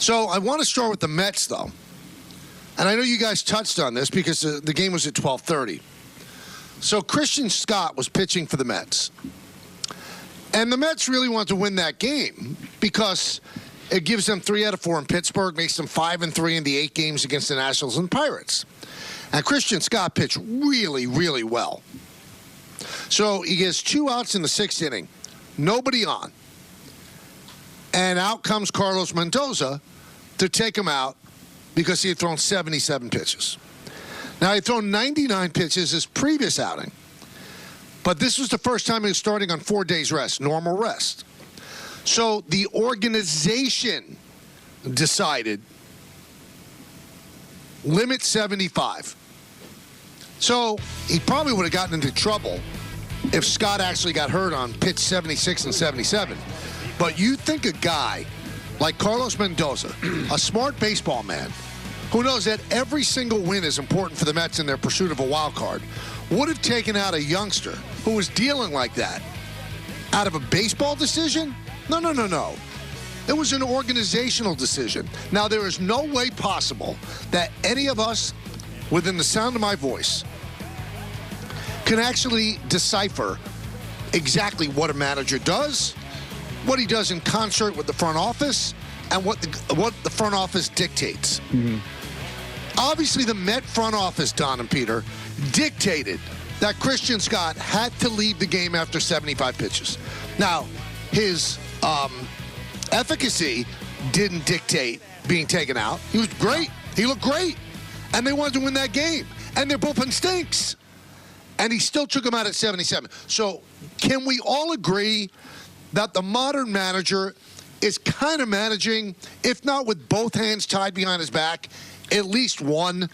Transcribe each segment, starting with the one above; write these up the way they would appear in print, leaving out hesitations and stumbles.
So I want to start with the Mets, though. And I know you guys touched on this because the game was at 12:30. So Christian Scott was pitching for the Mets. And the Mets really want to win that game because it gives them 3 out of 4 in Pittsburgh, makes them 5-3 in the 8 games against the Nationals and Pirates. And Christian Scott pitched really, really well. So he gets 2 outs in the 6th inning, nobody on. And out comes Carlos Mendoza to take him out because he had thrown 77 pitches. Now, he had thrown 99 pitches his previous outing. But this was the first time he was starting on 4 days rest, normal rest. So the organization decided limit 75. So he probably would have gotten into trouble if Scott actually got hurt on pitch 76 and 77. But you think a guy like Carlos Mendoza, a smart baseball man, who knows that every single win is important for the Mets in their pursuit of a wild card, would have taken out a youngster who was dealing like that out of a baseball decision? No. It was an organizational decision. Now, there is no way possible that any of us within the sound of my voice can actually decipher exactly what a manager does, what he does in concert with the front office, and what the front office dictates. Mm-hmm. Obviously, the Met front office, Don and Peter, dictated that Christian Scott had to leave the game after 75 pitches. Now, his efficacy didn't dictate being taken out. He was great. He looked great. And they wanted to win that game. And their bullpen stinks. And he still took him out at 77. So can we all agree that the modern manager is kind of managing, if not with both hands tied behind his back, at least one?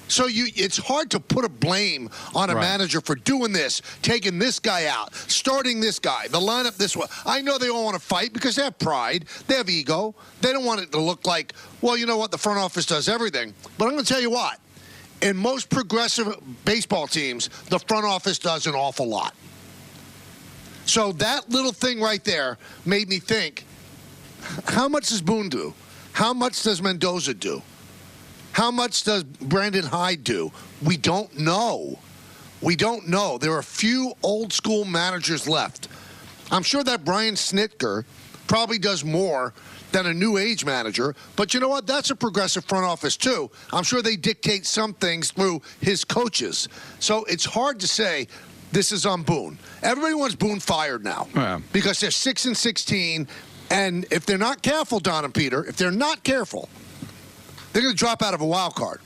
So it's hard to put a blame on a manager for doing this, taking this guy out, starting this guy, the lineup this way. I know they all want to fight because they have pride. They have ego. They don't want it to look like, well, you know what, the front office does everything. But I'm going to tell you what. In most progressive baseball teams, the front office does an awful lot. So that little thing right there made me think, how much does Boone do? How much does Mendoza do? How much does Brandon Hyde do? We don't know. We don't know. There are a few old-school managers left. I'm sure that Brian Snitker probably does more than a new age manager. But you know what? That's a progressive front office, too. I'm sure they dictate some things through his coaches. So it's hard to say this is on Boone. Everybody wants Boone fired now because they're 6-16. And if they're not careful, Don and Peter, if they're not careful, they're going to drop out of a wild card.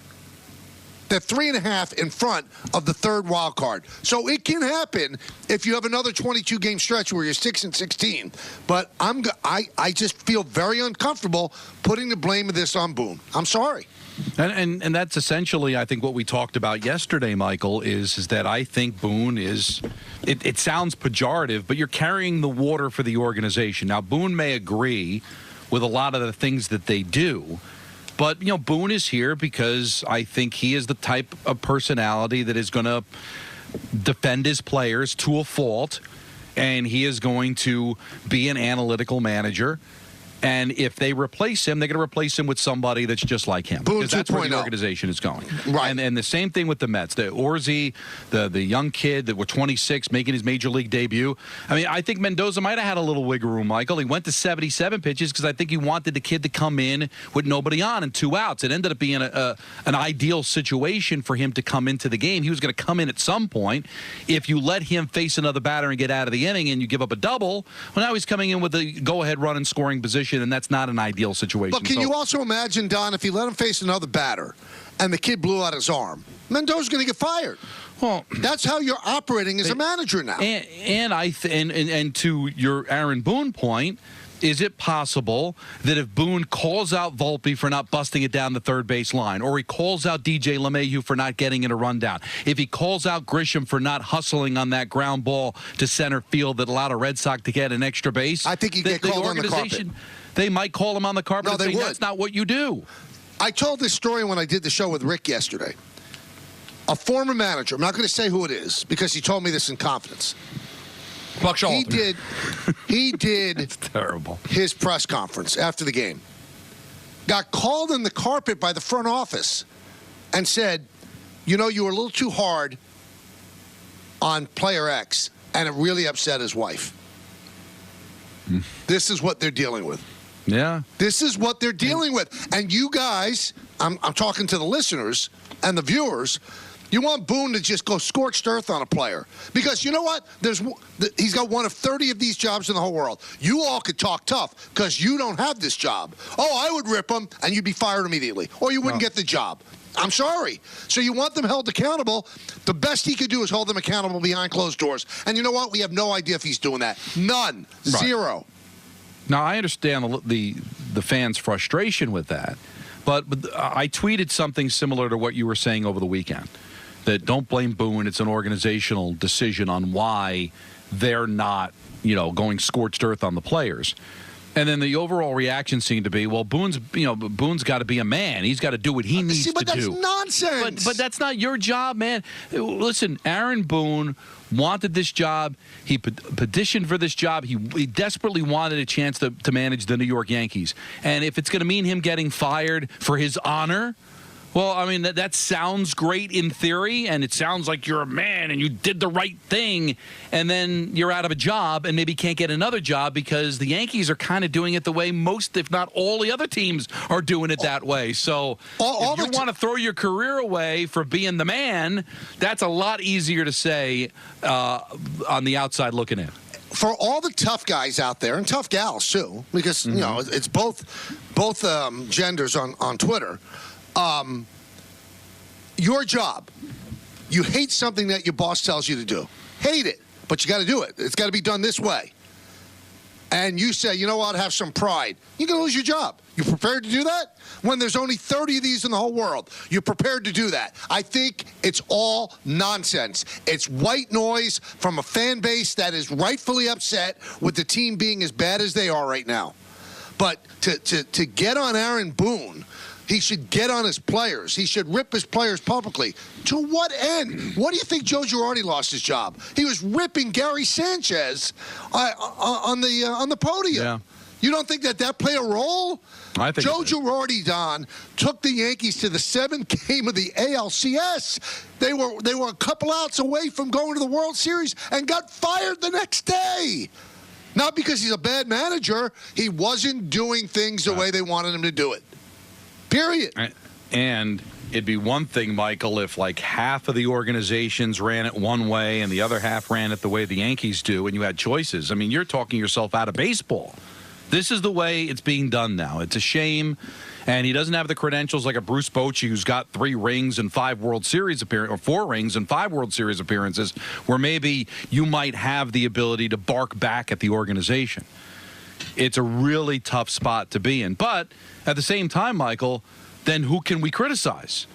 They're 3.5 in front of the third wild card. So it can happen if you have another 22-game stretch where you're 6-16. But I just feel very uncomfortable putting the blame of this on Boone. I'm sorry. And that's essentially, I think, what we talked about yesterday, Michael, is that I think Boone is, it sounds pejorative, but you're carrying the water for the organization. Now, Boone may agree with a lot of the things that they do, but, you know, Boone is here because I think he is the type of personality that is going to defend his players to a fault, and he is going to be an analytical manager. And if they replace him, they're going to replace him with somebody that's just like him. Boone because that's where the organization is going. Right. And the same thing with the Mets. The Orzi, the young kid that were 26, making his major league debut. I mean, I think Mendoza might have had a little wiggle room, Michael. He went to 77 pitches because I think he wanted the kid to come in with nobody on and 2 outs. It ended up being an ideal situation for him to come into the game. He was going to come in at some point. If you let him face another batter and get out of the inning and you give up a double, well, now he's coming in with a go-ahead run and scoring position, and that's not an ideal situation. But can you also imagine, Don, if you let him face another batter and the kid blew out his arm, Mendoza's going to get fired. Well, that's how you're operating as a manager now. And to your Aaron Boone point, is it possible that if Boone calls out Volpe for not busting it down the third base line, or he calls out DJ LeMahieu for not getting in a rundown, if he calls out Grisham for not hustling on that ground ball to center field that allowed a Red Sox to get an extra base, I think he'd get called on the carpet. They might call him on the carpet and say, that's not what you do. I told this story when I did the show with Rick yesterday. A former manager, I'm not going to say who it is because he told me this in confidence. Buck Showalter. He did it's terrible. His press conference after the game. got called in the carpet by the front office and said, you know, you were a little too hard on player X, and it really upset his wife. This is what they're dealing with. Yeah. This is what they're dealing with. And you guys, I'm talking to the listeners and the viewers, you want Boone to just go scorched earth on a player. Because you know what? He's got one of 30 of these jobs in the whole world. You all could talk tough because you don't have this job. Oh, I would rip him, and you'd be fired immediately. Or you wouldn't get the job. I'm sorry. So you want them held accountable. The best he could do is hold them accountable behind closed doors. And you know what? We have no idea if he's doing that. None. Right. Zero. Now, I understand the fans' frustration with that. But I tweeted something similar to what you were saying over the weekend. That don't blame Boone. It's an organizational decision on why they're not, going scorched earth on the players. And then the overall reaction seemed to be, well, Boone's got to be a man. He's got to do what he needs to do. But that's nonsense. But that's not your job, man. Listen, Aaron Boone wanted this job. He petitioned for this job. He desperately wanted a chance to manage the New York Yankees. And if it's going to mean him getting fired for his honor, well, I mean, that sounds great in theory, and it sounds like you're a man and you did the right thing, and then you're out of a job and maybe can't get another job because the Yankees are kind of doing it the way most, if not all, the other teams are doing it that way. So if you want to throw your career away for being the man, that's a lot easier to say on the outside looking in. For all the tough guys out there, and tough gals too, because, it's both genders on Twitter, your job. You hate something that your boss tells you to do. Hate it, but you got to do it. It's got to be done this way. And you say, you know what, have some pride. You're going to lose your job. You prepared to do that? When there's only 30 of these in the whole world, you're prepared to do that. I think it's all nonsense. It's white noise from a fan base that is rightfully upset with the team being as bad as they are right now. But to get on Aaron Boone, he should get on his players. He should rip his players publicly. To what end? What do you think Joe Girardi lost his job? He was ripping Gary Sanchez on the podium. Yeah. You don't think that played a role? I think Joe Girardi, Don, took the Yankees to the 7th game of the ALCS. They were a couple outs away from going to the World Series and got fired the next day. Not because he's a bad manager. He wasn't doing things the way they wanted him to do it. Period. And it'd be one thing, Michael, if like half of the organizations ran it one way and the other half ran it the way the Yankees do, and you had choices. I mean, you're talking yourself out of baseball. This is the way it's being done now. It's a shame. And he doesn't have the credentials like a Bruce Bochy, who's got 3 rings and 5 World Series appearances, or 4 rings and 5 World Series appearances, where maybe you might have the ability to bark back at the organization. It's a really tough spot to be in. But at the same time, Michael, then who can we criticize?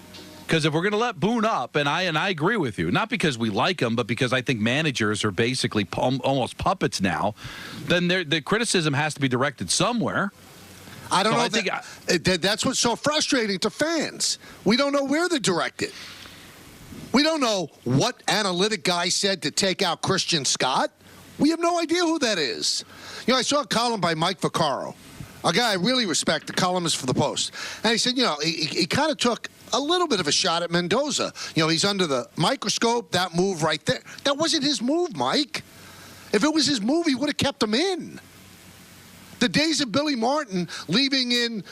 Because if we're going to let Boone up, and I agree with you, not because we like him, but because I think managers are basically almost puppets now, then the criticism has to be directed somewhere. I don't know. That's what's so frustrating to fans. We don't know where to direct it. We don't know what analytic guy said to take out Christian Scott. We have no idea who that is. I saw a column by Mike Vaccaro, a guy I really respect, the columnist for the Post. And he said, he kind of took a little bit of a shot at Mendoza. He's under the microscope, that move right there. That wasn't his move, Mike. If it was his move, he would have kept him in. The days of Billy Martin leaving in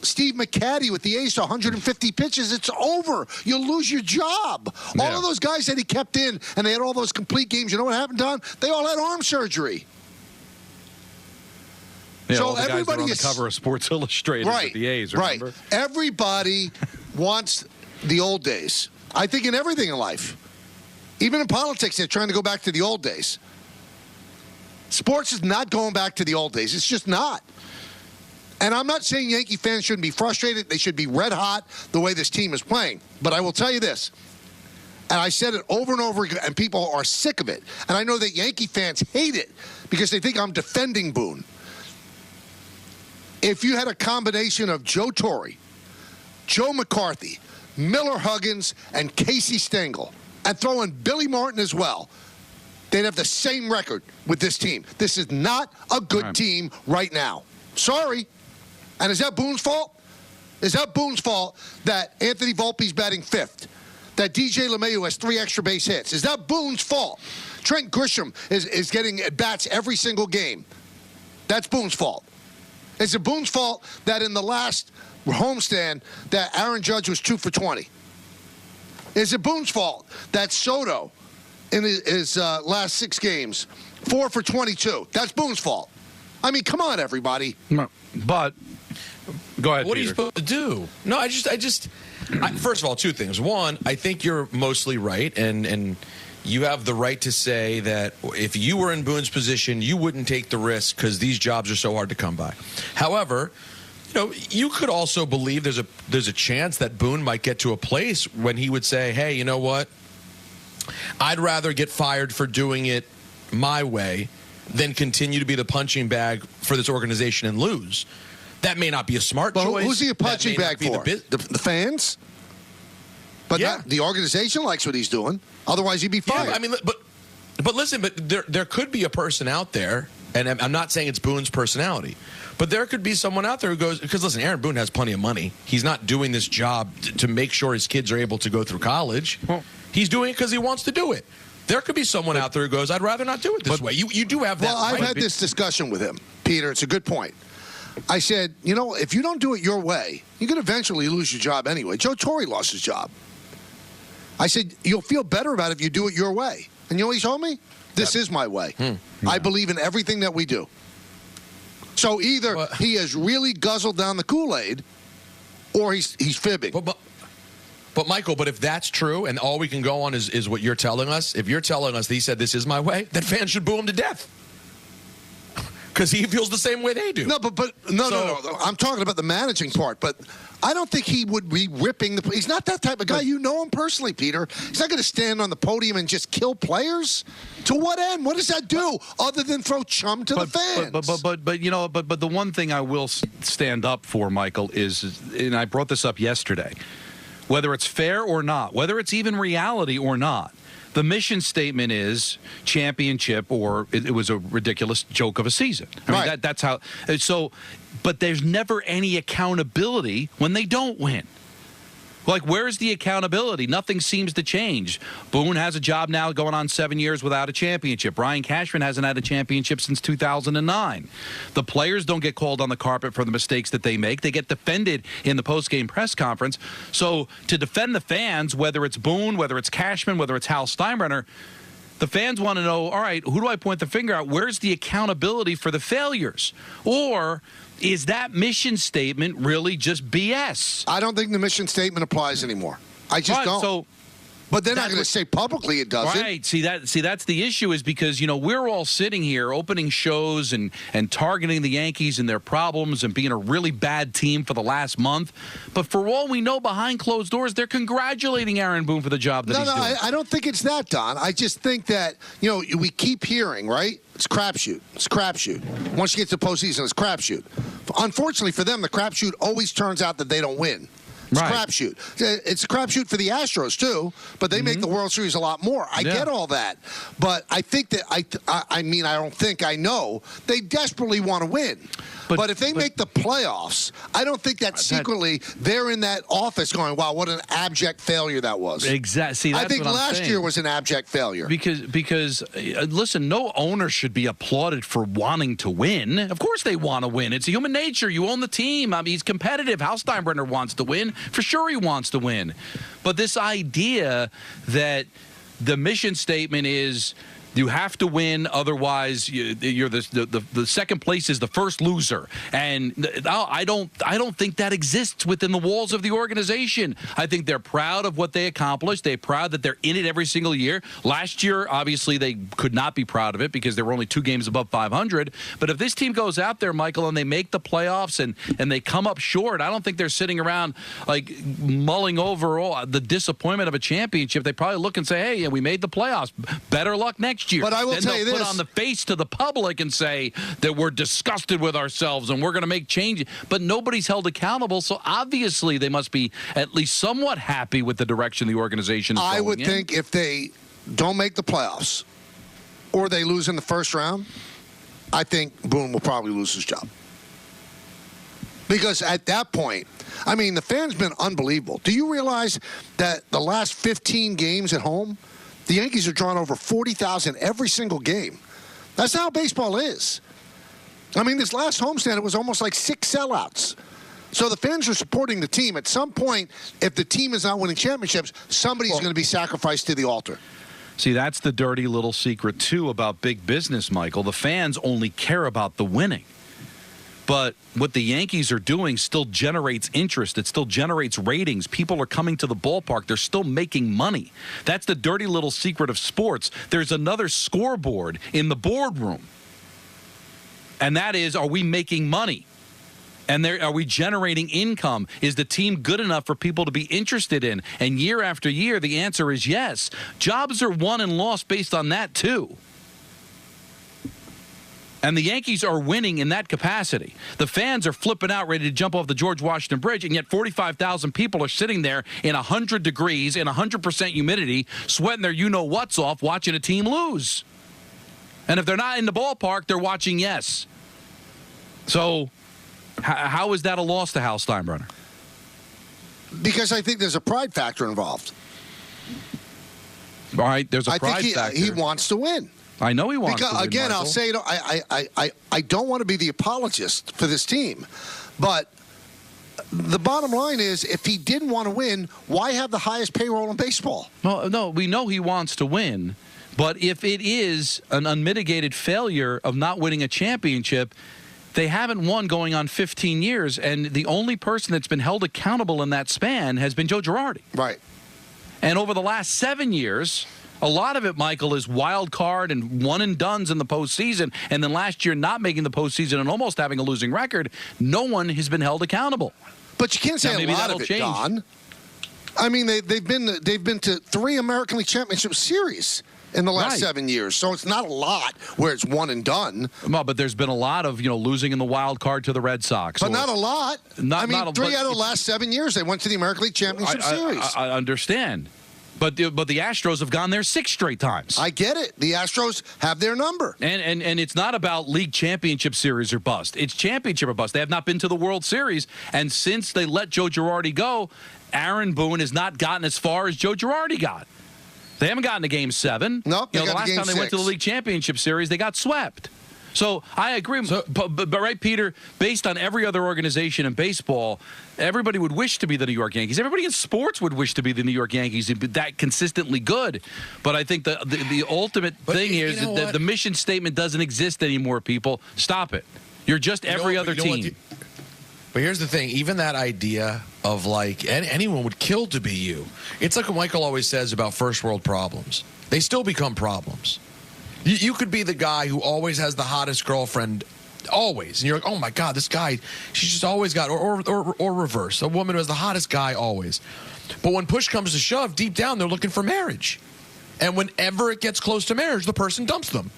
Steve McCaddy with the ace to 150 pitches, it's over. You'll lose your job. Yeah. All of those guys that he kept in, and they had all those complete games, you know what happened, Don? They all had arm surgery. Yeah, so everybody is on the cover of Sports Illustrated with the A's, remember? Right. Everybody wants the old days. I think in everything in life. Even in politics, they're trying to go back to the old days. Sports is not going back to the old days. It's just not. And I'm not saying Yankee fans shouldn't be frustrated. They should be red hot the way this team is playing. But I will tell you this, and I said it over and over again, and people are sick of it. And I know that Yankee fans hate it because they think I'm defending Boone. If you had a combination of Joe Torre, Joe McCarthy, Miller Huggins, and Casey Stengel, and throw in Billy Martin as well, they'd have the same record with this team. This is not a good team right now. Sorry. And is that Boone's fault? Is that Boone's fault that Anthony Volpe's batting fifth? That DJ LeMahieu has 3 extra base hits? Is that Boone's fault? Trent Grisham is getting at-bats every single game. That's Boone's fault. Is it Boone's fault that in the last homestand that Aaron Judge was 2 for 20? Is it Boone's fault that Soto in his last 6 games, 4 for 22? That's Boone's fault. I mean, come on, everybody. But go ahead. What Peter. are you supposed to do? No, first of all, 2 things. One, I think you're mostly right, and you have the right to say that if you were in Boone's position, you wouldn't take the risk because these jobs are so hard to come by. However, you could also believe there's a chance that Boone might get to a place when he would say, hey, you know what? I'd rather get fired for doing it my way than continue to be the punching bag for this organization and lose. That may not be a smart choice. Who's he a punching bag for? The fans? But the organization likes what he's doing. Otherwise, he'd be fired. Yeah, I mean, but listen, there could be a person out there, and I'm not saying it's Boone's personality, but there could be someone out there who goes, because listen, Aaron Boone has plenty of money. He's not doing this job to make sure his kids are able to go through college. Well, he's doing it because he wants to do it. There could be someone out there who goes, I'd rather not do it this way. You do have that. Well, I've had this discussion with him, Peter. It's a good point. I said, if you don't do it your way, you can eventually lose your job anyway. Joe Torre lost his job. I said, you'll feel better about it if you do it your way. And you know what he told me? This is my way. I believe in everything that we do. So either he has really guzzled down the Kool-Aid or he's fibbing. But Michael, if that's true and all we can go on is what you're telling us, if you're telling us that he said this is my way, then fans should boo him to death. Because he feels the same way they do. No, no. I'm talking about the managing part. But I don't think he would be ripping the. He's not that type of guy. You know him personally, Peter. He's not going to stand on the podium and just kill players. To what end? What does that do other than throw chum to the fans? But the one thing I will stand up for, Michael, is, and I brought this up yesterday, whether it's fair or not, whether it's even reality or not. The mission statement is championship, or it was a ridiculous joke of a season. I mean, that's how. So, but there's never any accountability when they don't win. Like, where's the accountability? Nothing seems to change. Boone has a job now going on 7 years without a championship. Brian Cashman hasn't had a championship since 2009. The players don't get called on the carpet for the mistakes that they make. They get defended in the post-game press conference. So to defend the fans, whether it's Boone, whether it's Cashman, whether it's Hal Steinbrenner, the fans want to know, all right, who do I point the finger at? Where's the accountability for the failures? Or is that mission statement really just BS? I don't think the mission statement applies anymore. I just don't. But they're not going to say publicly it doesn't. Right. See, that's the issue, is because, we're all sitting here opening shows and targeting the Yankees and their problems and being a really bad team for the last month. But for all we know, behind closed doors, they're congratulating Aaron Boone for the job that he's doing. I don't think it's that, Don. I just think that, we keep hearing, right? It's crapshoot. It's crapshoot. Once you get to the postseason, it's crapshoot. Unfortunately for them, the crapshoot always turns out that they don't win. It's a crapshoot. It's a crapshoot for the Astros, too, but they make the World Series a lot more. I get all that. But I think that, I know they desperately want to win. But if they make the playoffs, I don't think that secretly they're in that office going, wow, what an abject failure that was. Exactly. See, that's I think what I'm last saying. year was an abject failure. Because listen, no owner should be applauded for wanting to win. Of course they want to win. It's human nature. You own the team. I mean, he's competitive. Hal Steinbrenner wants to win. For sure he wants to win. But this idea that the mission statement is you have to win, otherwise you're the second place is the first loser. And I don't think that exists within the walls of the organization. I think they're proud of what they accomplished. They're proud that they're in it every single year. Last year, obviously, they could not be proud of it because they were only 2 games above 500. But if this team goes out there, Michael, and they make the playoffs and they come up short, I don't think they're sitting around like mulling over the disappointment of a championship. They probably look and say, hey, yeah, we made the playoffs. Better luck next year. But I will tell you this. Put on the face to the public and say that we're disgusted with ourselves and we're going to make changes. But nobody's held accountable, so obviously they must be at least somewhat happy with the direction the organization is going in. I would think if they don't make the playoffs or they lose in the first round, I think Boone will probably lose his job. Because at that point, I mean, the fans been unbelievable. Do you realize that the last 15 games at home, the Yankees are drawing over 40,000 every single game? That's how baseball is. I mean, this last homestand, it was almost like 6 sellouts. So the fans are supporting the team. At some point, if the team is not winning championships, somebody's going to be sacrificed to the altar. See, that's the dirty little secret, too, about big business, Michael. The fans only care about the winning. But what the Yankees are doing still generates interest. It still generates ratings. People are coming to the ballpark. They're still making money. That's the dirty little secret of sports. There's another scoreboard in the boardroom. And that is, are we making money? And are we generating income? Is the team good enough for people to be interested in? And year after year, the answer is yes. Jobs are won and lost based on that, too. And the Yankees are winning in that capacity. The fans are flipping out, ready to jump off the George Washington Bridge, and yet 45,000 people are sitting there in 100 degrees, in 100% humidity, sweating their you-know-what's off, watching a team lose. And if they're not in the ballpark, they're watching yes. So how is that a loss to Hal Steinbrenner? Because I think there's a pride factor involved. All right, there's a pride factor. He wants to win. I know he wants to win, again, Michael. I'll say it. I don't want to be the apologist for this team, but the bottom line is, if he didn't want to win, why have the highest payroll in baseball? No, we know he wants to win, but if it is an unmitigated failure of not winning a championship, they haven't won going on 15 years, and the only person that's been held accountable in that span has been Joe Girardi. Right. And over the last 7 years, a lot of it, Michael, is wild card and one and dones in the postseason, and then last year not making the postseason and almost having a losing record. No one has been held accountable. But you can't say now, a lot of it, change. Don. I mean, they've been to 3 American League Championship Series in the last 7 years, so it's not a lot where it's one and done. Well, but there's been a lot of losing in the wild card to the Red Sox, but not a lot. I mean, 3 out of the last 7 years they went to the American League Championship Series. I understand. But the Astros have gone there 6 straight times. I get it. The Astros have their number. And it's not about league championship series or bust. It's championship or bust. They have not been to the World Series. And since they let Joe Girardi go, Aaron Boone has not gotten as far as Joe Girardi got. They haven't gotten to Game 7. Nope, the got last to Game time they 6. went to the league championship series, they got swept. So I agree, but right, Peter, based on every other organization in baseball, everybody would wish to be the New York Yankees. Everybody in sports would wish to be the New York Yankees and be that consistently good. But I think the ultimate thing here is that the mission statement doesn't exist anymore, people. Stop it. You're just every other team. But here's the thing. Even that idea of, like, anyone would kill to be you. It's like what Michael always says about first world problems. They still become problems. You could be the guy who always has the hottest girlfriend, always. And you're like, oh, my God, this guy, she's just always got, or reverse, a woman who has the hottest guy always. But when push comes to shove, deep down, they're looking for marriage. And whenever it gets close to marriage, the person dumps them.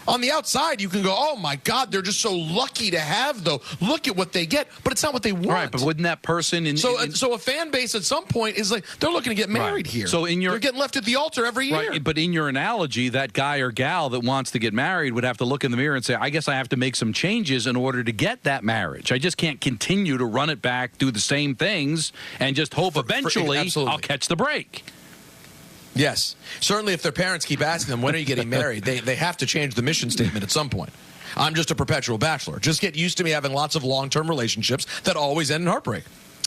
On the outside, you can go, oh, my God, they're just so lucky to have, though. Look at what they get. But it's not what they want. Right, but wouldn't that person... So a fan base at some point is like, they're looking to get married here. So they're getting left at the altar every year. Right, but in your analogy, that guy or gal that wants to get married would have to look in the mirror and say, I guess I have to make some changes in order to get that marriage. I just can't continue to run it back, do the same things, and just hope eventually I'll catch the break. Yes. Certainly if their parents keep asking them, when are you getting married, they have to change the mission statement at some point. I'm just a perpetual bachelor. Just get used to me having lots of long-term relationships that always end in heartbreak.